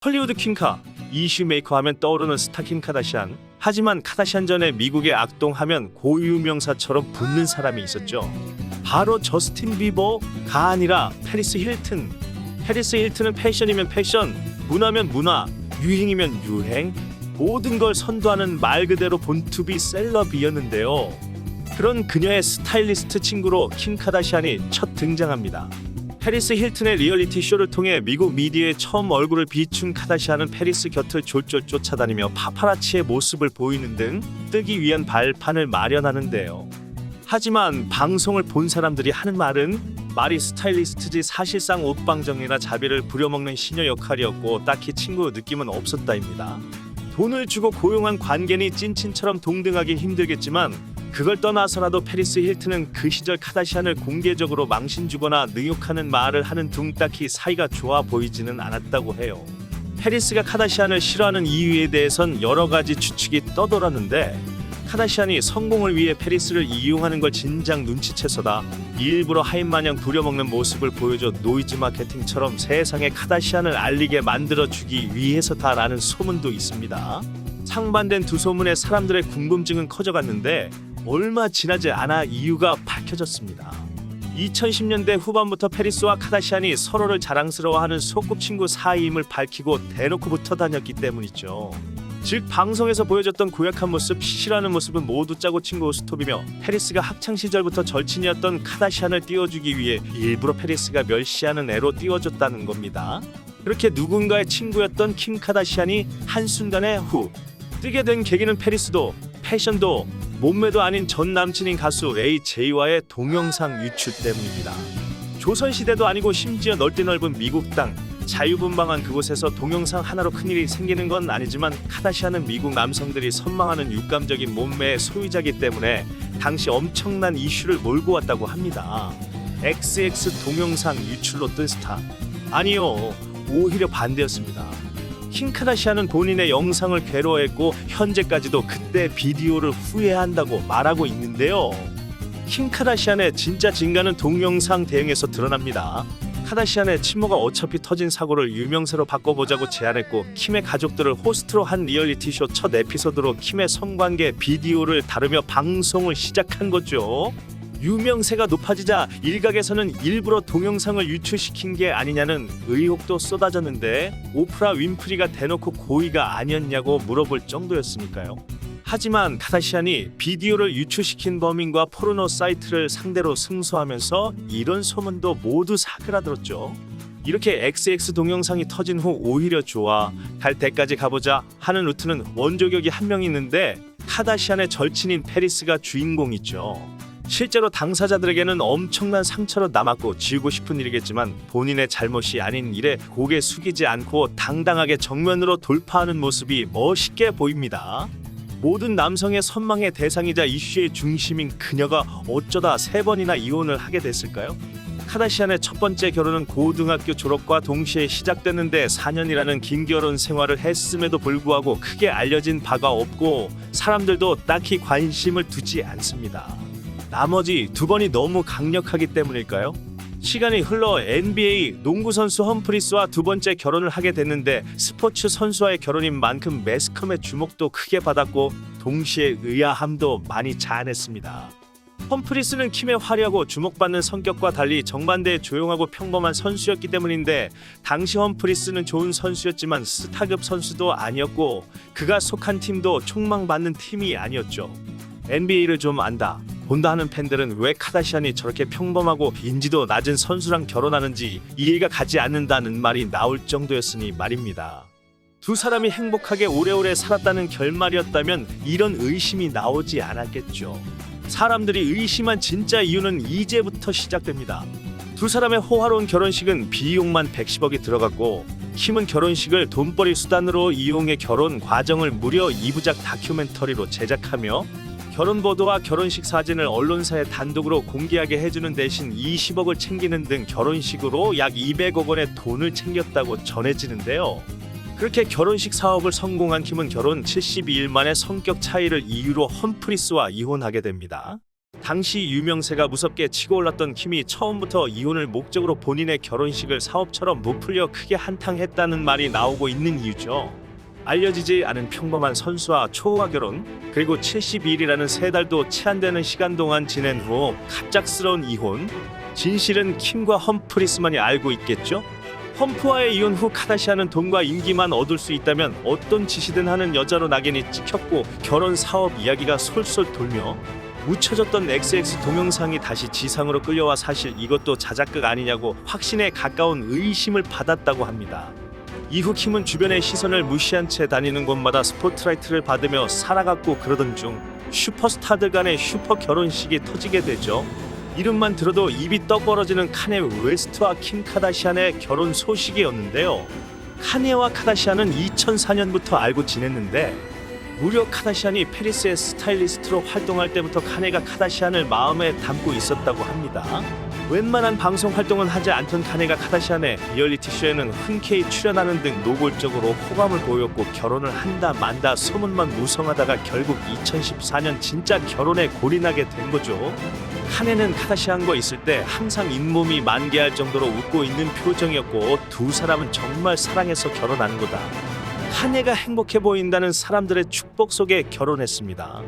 헐리우드 퀸카, 이슈 메이커 하면 떠오르는 스타 킴 카다시안. 하지만 카다시안 전에 미국의 악동 하면 고유명사처럼 붙는 사람이 있었죠. 바로 저스틴 비버가 아니라 페리스 힐튼. 페리스 힐튼은 패션이면 패션, 문화면 문화, 유행이면 유행, 모든 걸 선도하는 말 그대로 본투비 셀럽이었는데요. 그런 그녀의 스타일리스트 친구로 킴 카다시안이 첫 등장합니다. 페리스 힐튼의 리얼리티 쇼를 통해 미국 미디어에 처음 얼굴을 비춘 카다시안은 페리스 곁을 졸졸 쫓아다니며 파파라치의 모습을 보이는 등 뜨기 위한 발판을 마련하는데요. 하지만 방송을 본 사람들이 하는 말은 말이 스타일리스트지 사실상 옷방정리나 자비를 부려먹는 시녀 역할이었고 딱히 친구 느낌은 없었다입니다. 돈을 주고 고용한 관계니 찐친처럼 동등하기 힘들겠지만 그걸 떠나서라도 페리스 힐튼은 그 시절 카다시안을 공개적으로 망신주거나 능욕하는 말을 하는 둥 딱히 사이가 좋아 보이지는 않았다고 해요. 페리스가 카다시안을 싫어하는 이유에 대해선 여러 가지 추측이 떠돌았는데 카다시안이 성공을 위해 페리스를 이용하는 걸 진작 눈치채서다 일부러 하인마냥 부려먹는 모습을 보여줘 노이즈 마케팅처럼 세상에 카다시안을 알리게 만들어주기 위해서다라는 소문도 있습니다. 상반된 두 소문에 사람들의 궁금증은 커져갔는데 얼마 지나지 않아 이유가 밝혀졌습니다. 2010년대 후반부터 페리스와 카다시안이 서로를 자랑스러워하는 소꿉친구 사이임을 밝히고 대놓고 붙어 다녔기 때문이죠. 즉 방송에서 보여줬던 고약한 모습, 싫어하는 모습은 모두 짜고 친 고스톱이며 페리스가 학창시절부터 절친이었던 카다시안을 띄워주기 위해 일부러 페리스가 멸시하는 애로 띄워줬다는 겁니다. 그렇게 누군가의 친구였던 킴 카다시안이 한순간에 후 뜨게 된 계기는 페리스도 패션도 몸매도 아닌 전 남친인 가수 AJ와의 동영상 유출 때문입니다. 조선시대도 아니고 심지어 넓디 넓은 미국 땅 자유분방한 그곳에서 동영상 하나로 큰일이 생기는 건 아니지만 카다시안은 미국 남성들이 선망하는 육감적인 몸매의 소유자이기 때문에 당시 엄청난 이슈를 몰고 왔다고 합니다. XX 동영상 유출로 뜬 스타? 아니요, 오히려 반대였습니다. 킴 카다시안은 본인의 영상을 괴로워했고 현재까지도 그때 비디오를 후회한다고 말하고 있는데요. 킴 카다시안의 진짜 진가는 동영상 대응에서 드러납니다. 카다시안의 친모가 어차피 터진 사고를 유명세로 바꿔보자고 제안했고 킴의 가족들을 호스트로 한 리얼리티쇼 첫 에피소드로 킴의 성관계 비디오를 다루며 방송을 시작한 거죠. 유명세가 높아지자 일각에서는 일부러 동영상을 유출시킨 게 아니냐는 의혹도 쏟아졌는데 오프라 윈프리가 대놓고 고의가 아니었냐고 물어볼 정도였으니까요. 하지만 카다시안이 비디오를 유출시킨 범인과 포르노 사이트를 상대로 승소하면서 이런 소문도 모두 사그라들었죠. 이렇게 XX 동영상이 터진 후 오히려 좋아, 갈 때까지 가보자 하는 루트는 원조격이 한 명 있는데 카다시안의 절친인 페리스가 주인공이죠. 실제로 당사자들에게는 엄청난 상처로 남았고 지우고 싶은 일이겠지만 본인의 잘못이 아닌 일에 고개 숙이지 않고 당당하게 정면으로 돌파하는 모습이 멋있게 보입니다. 모든 남성의 선망의 대상이자 이슈의 중심인 그녀가 어쩌다 3번이나 이혼을 하게 됐을까요? 카다시안의 첫 번째 결혼은 고등학교 졸업과 동시에 시작됐는데 4년이라는 긴 결혼 생활을 했음에도 불구하고 크게 알려진 바가 없고 사람들도 딱히 관심을 두지 않습니다. 나머지 2번이 너무 강력하기 때문일까요? 시간이 흘러 NBA 농구 선수 험프리스와 2번째 결혼을 하게 됐는데 스포츠 선수와의 결혼인 만큼 매스컴의 주목도 크게 받았고 동시에 의아함도 많이 자아냈습니다. 험프리스는 킴의 화려하고 주목받는 성격과 달리 정반대의 조용하고 평범한 선수였기 때문인데 당시 험프리스는 좋은 선수였지만 스타급 선수도 아니었고 그가 속한 팀도 촉망받는 팀이 아니었죠. NBA를 좀 안다, 본다 하는 팬들은 왜 카다시안이 저렇게 평범하고 인지도 낮은 선수랑 결혼하는지 이해가 가지 않는다는 말이 나올 정도였으니 말입니다. 두 사람이 행복하게 오래오래 살았다는 결말이었다면 이런 의심이 나오지 않았겠죠. 사람들이 의심한 진짜 이유는 이제부터 시작됩니다. 두 사람의 호화로운 결혼식은 비용만 110억이 들어갔고 킴은 결혼식을 돈벌이 수단으로 이용해 결혼 과정을 무려 2부작 다큐멘터리로 제작하며 결혼 보도와 결혼식 사진을 언론사에 단독으로 공개하게 해주는 대신 20억을 챙기는 등 결혼식으로 약 200억 원의 돈을 챙겼다고 전해지는데요. 그렇게 결혼식 사업을 성공한 킴은 결혼 72일 만에 성격 차이를 이유로 험프리스와 이혼하게 됩니다. 당시 유명세가 무섭게 치고 올랐던 킴이 처음부터 이혼을 목적으로 본인의 결혼식을 사업처럼 부풀려 크게 한탕했다는 말이 나오고 있는 이유죠. 알려지지 않은 평범한 선수와 초호화 결혼, 그리고 72일이라는 3달도 채 안 되는 시간 동안 지낸 후 갑작스러운 이혼. 진실은 킴과 험프리스만이 알고 있겠죠? 험프와의 이혼 후 카다시안은 돈과 인기만 얻을 수 있다면 어떤 짓이든 하는 여자로 낙인이 찍혔고, 결혼 사업 이야기가 솔솔 돌며 묻혀졌던 XX 동영상이 다시 지상으로 끌려와 사실 이것도 자작극 아니냐고 확신에 가까운 의심을 받았다고 합니다. 이후 킴은 주변의 시선을 무시한 채 다니는 곳마다 스포트라이트를 받으며 살아갔고, 그러던 중 슈퍼스타들 간의 슈퍼 결혼식이 터지게 되죠. 이름만 들어도 입이 떡 벌어지는 카네 웨스트와 킴 카다시안의 결혼 소식이었는데요. 카네와 카다시안은 2004년부터 알고 지냈는데, 무려 카다시안이 페리스의 스타일리스트로 활동할 때부터 카네가 카다시안을 마음에 담고 있었다고 합니다. 웬만한 방송 활동은 하지 않던 카네가 카다시안의 리얼리티 쇼에는 흔쾌히 출연하는 등 노골적으로 호감을 보였고, 결혼을 한다 만다 소문만 무성하다가 결국 2014년 진짜 결혼에 골인하게 된 거죠. 카네는 카다시안과 있을 때 항상 잇몸이 만개할 정도로 웃고 있는 표정이었고, 두 사람은 정말 사랑해서 결혼한 거다. 카네가 행복해 보인다는 사람들의 축복 속에 결혼했습니다.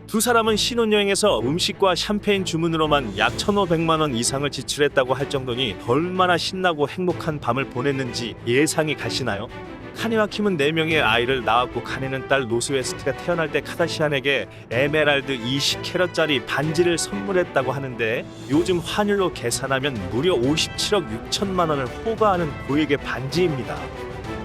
두 사람은 신혼여행에서 음식과 샴페인 주문으로만 약 1,500만 원 이상을 지출했다고 할 정도니 얼마나 신나고 행복한 밤을 보냈는지 예상이 가시나요? 카네와 킴은 4명의 아이를 낳았고, 카네는 딸 로스 웨스트가 태어날 때 카다시안에게 에메랄드 20캐럿짜리 반지를 선물했다고 하는데, 요즘 환율로 계산하면 무려 57억 6천만 원을 호가하는 고액의 반지입니다.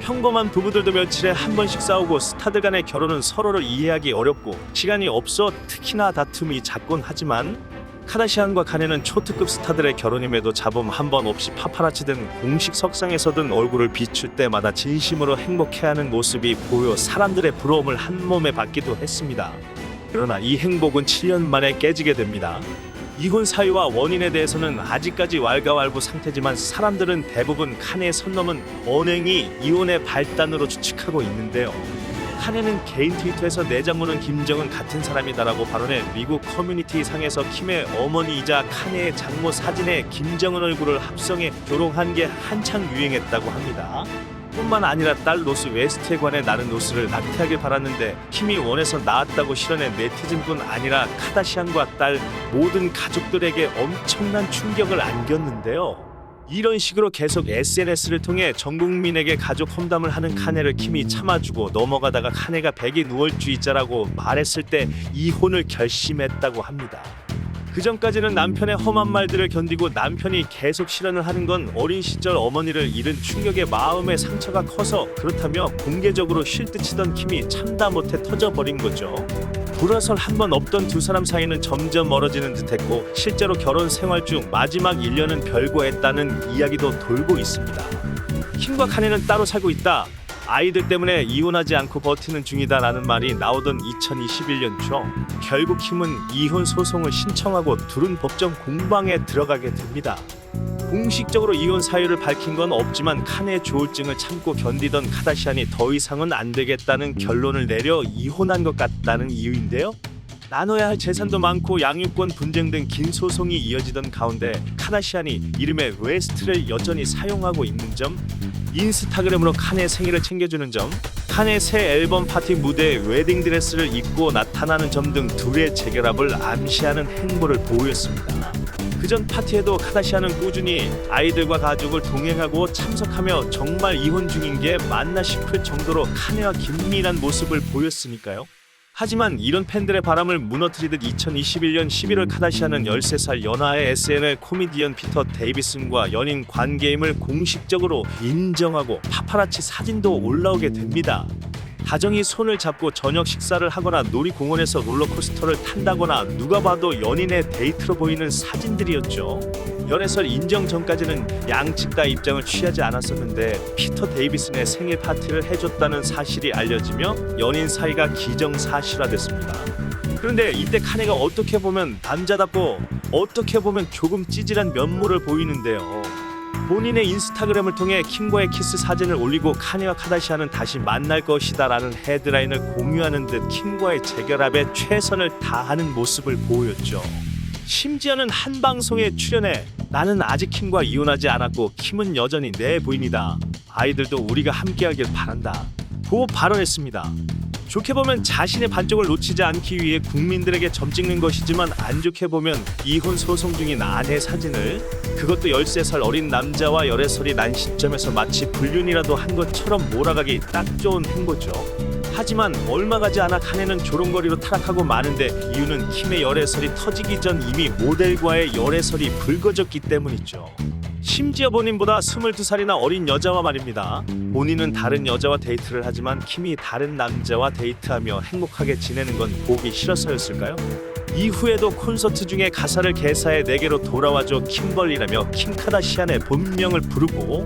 평범한 부부들도 며칠에 한 번씩 싸우고, 스타들 간의 결혼은 서로를 이해하기 어렵고 시간이 없어 특히나 다툼이 잦곤 하지만, 카다시안과 카네는 초특급 스타들의 결혼임에도 잡음 한 번 없이 파파라치든 공식 석상에서든 얼굴을 비출 때마다 진심으로 행복해하는 모습이 보여 사람들의 부러움을 한몸에 받기도 했습니다. 그러나 이 행복은 7년 만에 깨지게 됩니다. 이혼 사유와 원인에 대해서는 아직까지 왈가왈부 상태지만, 사람들은 대부분 카네의 선 넘은 언행이 이혼의 발단으로 추측하고 있는데요. 카네는 개인 트위터에서 내장모는 김정은 같은 사람이다라고 발언해 미국 커뮤니티 상에서 킴의 어머니이자 카네의 장모 사진에 김정은 얼굴을 합성해 조롱한 게 한창 유행했다고 합니다. 뿐만 아니라 딸 로스 웨스트에 관해 나는 로스를 낙태하길 바랐는데 킴이 원해서 낳았다고 실현해 네티즌뿐 아니라 카다시안과 딸 모든 가족들에게 엄청난 충격을 안겼는데요. 이런 식으로 계속 SNS를 통해 전 국민에게 가족 험담을 하는 카네를 킴이 참아주고 넘어가다가 카네가 백인우월주의자라고 말했을 때 이혼을 결심했다고 합니다. 그 전까지는 남편의 험한 말들을 견디고 남편이 계속 실현을 하는 건 어린 시절 어머니를 잃은 충격에 마음의 상처가 커서 그렇다며 공개적으로 쉴 듯 치던 킴이 참다 못해 터져버린 거죠. 불화설 한 번 없던 두 사람 사이는 점점 멀어지는 듯했고, 실제로 결혼 생활 중 마지막 1년은 별거했다는 이야기도 돌고 있습니다. 킴과 카네는 따로 살고 있다, 아이들 때문에 이혼하지 않고 버티는 중이다라는 말이 나오던 2021년 초, 결국 킴은 이혼 소송을 신청하고 둘은 법정 공방에 들어가게 됩니다. 공식적으로 이혼 사유를 밝힌 건 없지만 카네의 조울증을 참고 견디던 카다시안이 더 이상은 안 되겠다는 결론을 내려 이혼한 것 같다는 이유인데요. 나눠야 할 재산도 많고 양육권 분쟁 등 긴 소송이 이어지던 가운데 카다시안이 이름의 웨스트를 여전히 사용하고 있는 점, 인스타그램으로 카네 생일을 챙겨주는 점, 카네 새 앨범 파티 무대에 웨딩드레스를 입고 나타나는 점 등 둘의 재결합을 암시하는 행보를 보였습니다. 그전 파티에도 카다시안은 꾸준히 아이들과 가족을 동행하고 참석하며 정말 이혼 중인 게 맞나 싶을 정도로 카네와 긴밀한 모습을 보였으니까요. 하지만 이런 팬들의 바람을 무너뜨리듯 2021년 11월 카다시안은 13살 연하의 SNL 코미디언 피터 데이비슨과 연인 관계임을 공식적으로 인정하고 파파라치 사진도 올라오게 됩니다. 다정히 손을 잡고 저녁 식사를 하거나 놀이공원에서 롤러코스터를 탄다거나 누가 봐도 연인의 데이트로 보이는 사진들이었죠. 연애설 인정 전까지는 양측 다 입장을 취하지 않았었는데 피터 데이비슨의 생일 파티를 해줬다는 사실이 알려지며 연인 사이가 기정사실화됐습니다. 그런데 이때 카네가 어떻게 보면 남자답고 어떻게 보면 조금 찌질한 면모를 보이는데요. 본인의 인스타그램을 통해 킴과의 키스 사진을 올리고 카네와 카다시안은 다시 만날 것이다 라는 헤드라인을 공유하는 듯 킴과의 재결합에 최선을 다하는 모습을 보였죠. 심지어는 한 방송에 출연해 나는 아직 킴과 이혼하지 않았고 킴은 여전히 내 부인이다. 아이들도 우리가 함께하길 바란다. 고 발언했습니다. 좋게 보면 자신의 반쪽을 놓치지 않기 위해 국민들에게 점 찍는 것이지만 안 좋게 보면 이혼 소송 중인 아내 사진을, 그것도 13살 어린 남자와 열애설이 난 시점에서 마치 불륜이라도 한 것처럼 몰아가기 딱 좋은 행보죠. 하지만 얼마 가지 않아 카네는 조롱거리로 타락하고 마는데 이유는 킴의 열애설이 터지기 전 이미 모델과의 열애설이 불거졌기 때문이죠. 심지어 본인보다 22살이나 어린 여자와 말입니다. 본인은 다른 여자와 데이트를 하지만 킴이 다른 남자와 데이트하며 행복하게 지내는 건 보기 싫어서였을까요? 이후에도 콘서트 중에 가사를 개사해 내게로 돌아와줘 킴벌리라며 킴 카다시안의 본명을 부르고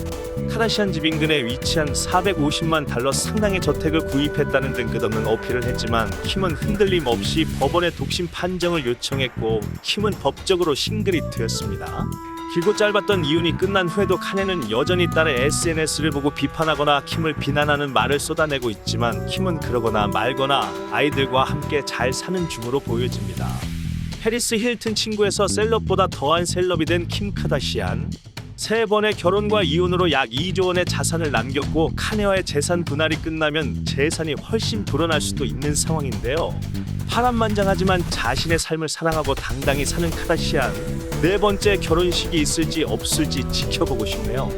카다시안 집 인근에 위치한 450만 달러 상당의 저택을 구입했다는 등 끝없는 어필을 했지만 킴은 흔들림 없이 법원에 독심 판정을 요청했고 킴은 법적으로 싱글이 되었습니다. 길고 짧았던 이혼이 끝난 후에도 카네는 여전히 딸의 SNS를 보고 비판하거나 킴을 비난하는 말을 쏟아내고 있지만 킴은 그러거나 말거나 아이들과 함께 잘 사는 중으로 보여집니다. 페리스 힐튼 친구에서 셀럽보다 더한 셀럽이 된 킴 카다시안. 3번의 결혼과 이혼으로 약 2조 원의 자산을 남겼고 카네와의 재산 분할이 끝나면 재산이 훨씬 불어날 수도 있는 상황인데요. 파란만장하지만 자신의 삶을 사랑하고 당당히 사는 카다시안. 4번째 결혼식이 있을지 없을지 지켜보고 싶네요.